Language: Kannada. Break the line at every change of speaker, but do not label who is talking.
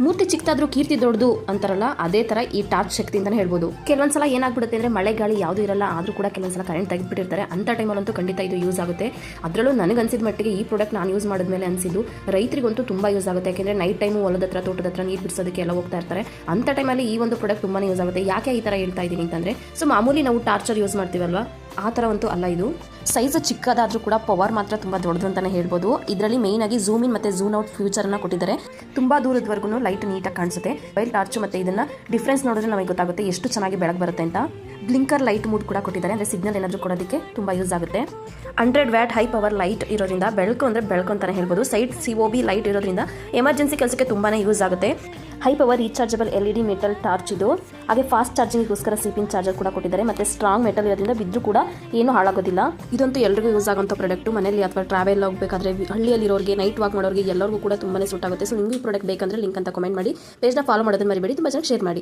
ಮೂರ್ತಿ ಚಿಕ್ಕದಾದ್ರೂ ಕೀರ್ತಿ ದೊಡ್ಡದು ಅಂತಾರಲ್ಲ, ಅದೇ ತರ ಈ ಟಾರ್ಚ್ ಶಕ್ತಿ ಅಂತಾನೆ ಹೇಳ್ಬೋದು. ಕೆಲವೊಂದ್ಸಲ ಏನಾಗ್ಬಿಡುತ್ತೆ ಅಂದ್ರೆ ಮಳೆ ಗಾಳಿ ಯಾವುದು ಇರಲ್ಲ, ಆದ್ರೂ ಕೂಡ ಕೆಲವೊಂದ್ಸಲ ಕರೆಂಟ್ ತೆಗೆದ್ಬಿಟ್ಟಿರ್ತಾರೆ. ಅಂತ ಟೈಮಲ್ಲಂತೂ ಖಂಡಿತ ಇದು ಯೂಸ್ ಆಗುತ್ತೆ. ಅದರಲ್ಲೂ ನನಗೆ ಅನ್ಸಿದ ಮಟ್ಟಿಗೆ ಈ ಪ್ರಾಡಕ್ಟ್ ನಾನು ಯೂಸ್ ಮಾಡಿದ್ಮೇಲೆ ಅನ್ಸಿದ್ದು ರೈತರಿಗಂತೂ ತುಂಬಾ ಯೂಸ್ ಆಗುತ್ತೆ. ಯಾಕೆಂದ್ರೆ ನೈಟ್ ಟೈಮು ಹೊಲದ ಹತ್ರ ತೋಟದ ಹತ್ರ ನೀರು ಬಿಡಿಸೋದಕ್ಕೆ ಎಲ್ಲ ಹೋಗ್ತಾ ಇರ್ತಾರೆ. ಅಂತ ಟೈಮಲ್ಲಿ ಈ ಒಂದು ಪ್ರಾಡಕ್ಟ್ ತುಂಬಾನೇ ಯೂಸ್ ಆಗುತ್ತೆ. ಯಾಕೆ ಈ ತರ ಹೇಳ್ತಾ ಇದ್ದೀನಿ ಅಂತಂದ್ರೆ, ಸೊ ಮಾಮೂಲಿ ನಾವು ಟಾರ್ಚರ್ ಯೂಸ್ ಮಾಡ್ತೀವಲ್ವಾ, ಆ ಥರ ಅಂತೂ ಅಲ್ಲ ಇದು. ಸೈಜ್ ಚಿಕ್ಕದಾದ್ರೂ ಕೂಡ ಪವರ್ ಮಾತ್ರ ತುಂಬ ದೊಡ್ಡದು ಅಂತಲೇ ಹೇಳ್ಬೋದು. ಇದರಲ್ಲಿ ಮೇಯ್ನ್ ಆಗಿ ಝೂಮ್ ಇನ್ ಮತ್ತು ಝೂಮ್ ಔಟ್ ಫ್ಯೂಚರನ್ನು ಕೊಟ್ಟಿದ್ದಾರೆ. ತುಂಬ ದೂರದವರೆಗೂ ಲೈಟ್ ನೀಟಾಗಿ ಕಾಣಿಸುತ್ತೆ. ಮೊಬೈಲ್ ಟಾರ್ಚು ಮತ್ತು ಇದನ್ನು ಡಿಫ್ರೆನ್ಸ್ ನೋಡಿದ್ರೆ ನಮಗೆ ಗೊತ್ತಾಗುತ್ತೆ ಎಷ್ಟು ಚೆನ್ನಾಗಿ ಬೆಳಕು ಬರುತ್ತೆ ಅಂತ. ಬ್ಲಿಂಕರ್ ಲೈಟ್ ಮೂಡ್ ಕೂಡ ಕೊಟ್ಟಿದ್ದಾರೆ, ಅಂದರೆ ಸಿಗ್ನಲ್ ಏನಾದರೂ ಕೊಡೋದಕ್ಕೆ ತುಂಬ ಯೂಸ್ ಆಗುತ್ತೆ. 100 ವ್ಯಾಟ್ ಹೈ ಪವರ್ ಲೈಟ್ ಇರೋದ್ರಿಂದ ಬೆಳಕು ಅಂದರೆ ಬೆಳಕು ಅಂತಲೇ ಹೇಳ್ಬೋದು. ಸೈಡ್ COB ಲೈಟ್ ಇರೋದ್ರಿಂದ ಎಮರ್ಜೆನ್ಸಿ ಕೆಲಸಕ್ಕೆ ತುಂಬಾ ಯೂಸ್ ಆಗುತ್ತೆ. High power rechargeable LED metal torch ಇದು. ಹಾಗೆ ಫಾಸ್ಟ್ ಚಾರ್ಜಿಂಗ್ಗೋಸ್ಕರ ಸಿಪಿನ್ ಚಾರ್ಜರ್ ಕೂಡ ಕೊಟ್ಟಿದ್ದಾರೆ. ಮತ್ತು ಸ್ಟ್ರಾಂಗ್ ಮೆಟಲ್ ಇರೋದ್ರಿಂದ ಬಿದ್ದರೂ ಕೂಡ ಏನು ಹಾಳಾಗೋದಿಲ್ಲ. ಇದಂತೂ ಎಲ್ರಿಗೂ ಯೂಸ್ ಆಗುವಂಥ ಪ್ರಾಡಕ್ಟು. ಮನೆಯಲ್ಲಿ ಅಥವಾ ಟ್ರಾವೆಲ್ ಹೋಗಬೇಕಾದ್ರೆ ಹಳ್ಳಿಯಲ್ಲಿರೋರಿಗೆ, ನೈಟ್ ವಾಕ್ ಮಾಡೋರಿಗೆ ಎಲ್ಲರಿಗೂ ಕೂಡ ತುಂಬಾ ಸೂಟ್ ಆಗುತ್ತೆ. ಸೊ ನಿಮಗೂ ಈ ಪ್ರಾಡಕ್ಟ್ ಬೇಕಂದ್ರೆ ಲಿಂಕ್ ಅಂತ ಕಮೆಂಟ್ ಮಾಡಿ, ಪೇಜ್ನ ಫಾಲೋ ಮಾಡೋದನ್ನ ಮರಿಬೇಡಿ, ತುಂಬ ಜನ ಶೇರ್ ಮಾಡಿ.